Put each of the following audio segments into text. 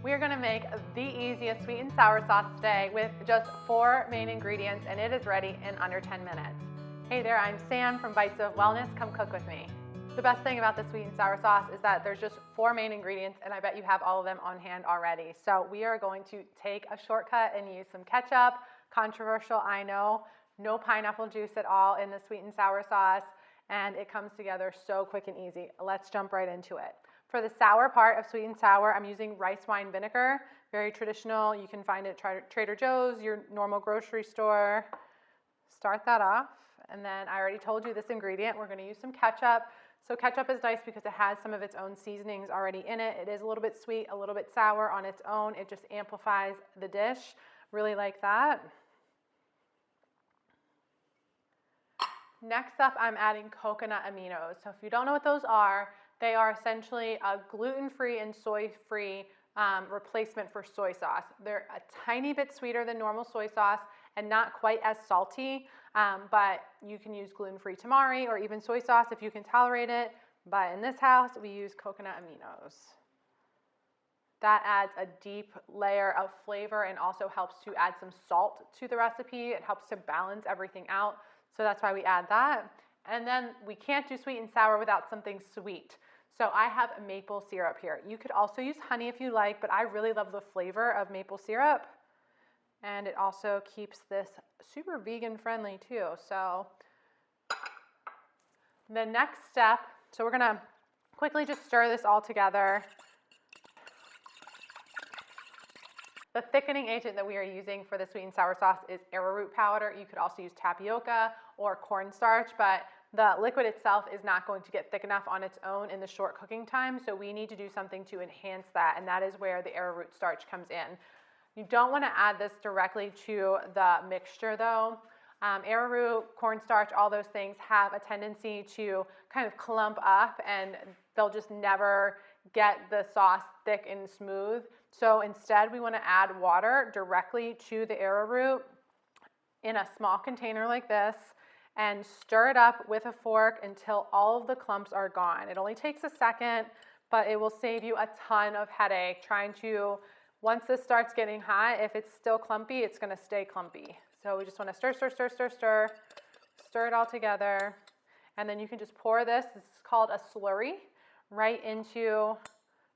We're gonna make the easiest sweet and sour sauce today with just 4 main ingredients, and it is ready in under 10 minutes. Hey there, I'm Sam from Bites of Wellness. Come cook with me. The best thing about the sweet and sour sauce is that there's just 4 main ingredients, and I bet you have all of them on hand already. So we are going to take a shortcut and use some ketchup. Controversial, I know. No pineapple juice at all in the sweet and sour sauce, and it comes together so quick and easy. Let's jump right into it. For the sour part of sweet and sour, I'm using rice wine vinegar, very traditional. You can find it at Trader Joe's, your normal grocery store. Start that off, and then I already told you this ingredient. We're gonna use some ketchup. So ketchup is nice because it has some of its own seasonings already in it. It is a little bit sweet, a little bit sour on its own. It just amplifies the dish. Really like that. Next up, I'm adding coconut aminos. So if you don't know what those are, they are essentially a gluten-free and soy-free replacement for soy sauce. They're a tiny bit sweeter than normal soy sauce and not quite as salty, but you can use gluten-free tamari or even soy sauce if you can tolerate it. But in this house, we use coconut aminos. That adds a deep layer of flavor and also helps to add some salt to the recipe. It helps to balance everything out. So that's why we add that. And then we can't do sweet and sour without something sweet. So I have maple syrup here. You could also use honey if you like, but I really love the flavor of maple syrup. And it also keeps this super vegan friendly too. So the next step, so we're gonna quickly just stir this all together. The thickening agent that we are using for the sweet and sour sauce is arrowroot powder. You could also use tapioca or cornstarch, but the liquid itself is not going to get thick enough on its own in the short cooking time, so we need to do something to enhance that, and that is where the arrowroot starch comes in. You don't want to add this directly to the mixture though. Arrowroot, cornstarch, all those things have a tendency to kind of clump up, and they'll just never get the sauce thick and smooth. So instead we want to add water directly to the arrowroot in a small container like this and stir it up with a fork until all of the clumps are gone. It only takes a second, but it will save you a ton of headache trying to, once this starts getting hot, if it's still clumpy, it's gonna stay clumpy. So we just wanna stir it all together, and then you can just pour this is called a slurry, right into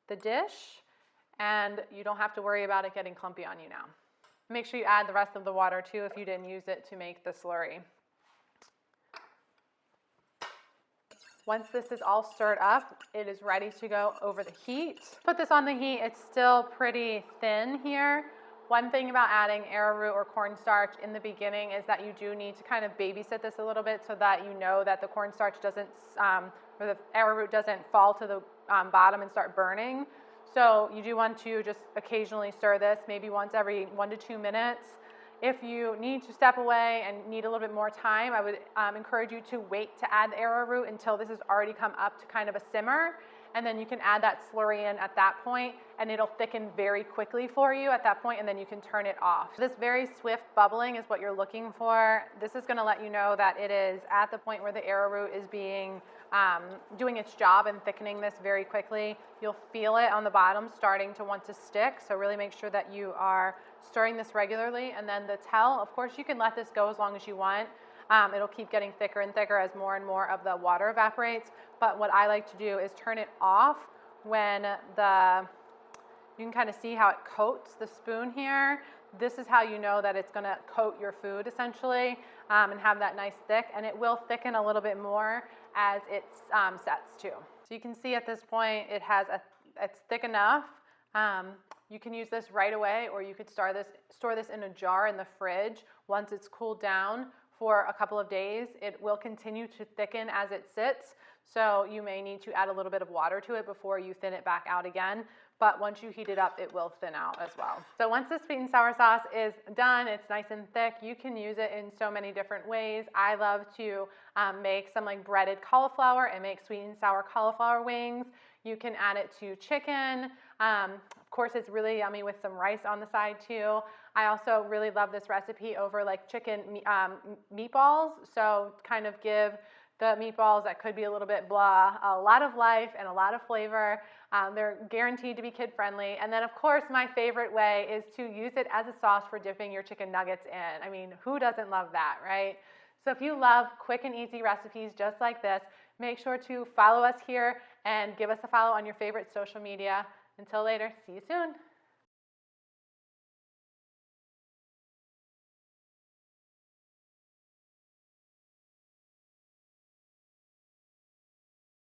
the dish, and you don't have to worry about it getting clumpy on you now. Make sure you add the rest of the water too if you didn't use it to make the slurry. Once this is all stirred up, it is ready to go over the heat. Put this on the heat, it's still pretty thin here. One thing about adding arrowroot or cornstarch in the beginning is that you do need to kind of babysit this a little bit so that you know that the cornstarch doesn't, or the arrowroot doesn't fall to the bottom and start burning. So you do want to just occasionally stir this, maybe once every 1 to 2 minutes. If you need to step away and need a little bit more time, I would encourage you to wait to add the arrowroot until this has already come up to kind of a simmer, and then you can add that slurry in at that point, and it'll thicken very quickly for you at that point, and then you can turn it off. This very swift bubbling is what you're looking for. This is gonna let you know that it is at the point where the arrowroot is being doing its job and thickening this very quickly. You'll feel it on the bottom starting to want to stick, so really make sure that you are stirring this regularly. And then the tell, of course you can let this go as long as you want. It'll keep getting thicker and thicker as more and more of the water evaporates, but what I like to do is turn it off when you can kind of see how it coats the spoon here. This is how you know that it's gonna coat your food essentially and have that nice thick, and it will thicken a little bit more as it sets too. So you can see at this point it's thick enough. You can use this right away, or you could store this in a jar in the fridge. Once it's cooled down for a couple of days, it will continue to thicken as it sits. So you may need to add a little bit of water to it before you thin it back out again. But once you heat it up, it will thin out as well. So once the sweet and sour sauce is done, it's nice and thick, you can use it in so many different ways. I love to make some like breaded cauliflower and make sweet and sour cauliflower wings. You can add it to chicken. Of course, it's really yummy with some rice on the side too. I also really love this recipe over like chicken meatballs. So kind of give the meatballs that could be a little bit blah, a lot of life and a lot of flavor. They're guaranteed to be kid friendly. And then of course my favorite way is to use it as a sauce for dipping your chicken nuggets in. I mean, who doesn't love that, right? So if you love quick and easy recipes just like this, make sure to follow us here and give us a follow on your favorite social media. Until later, see you soon.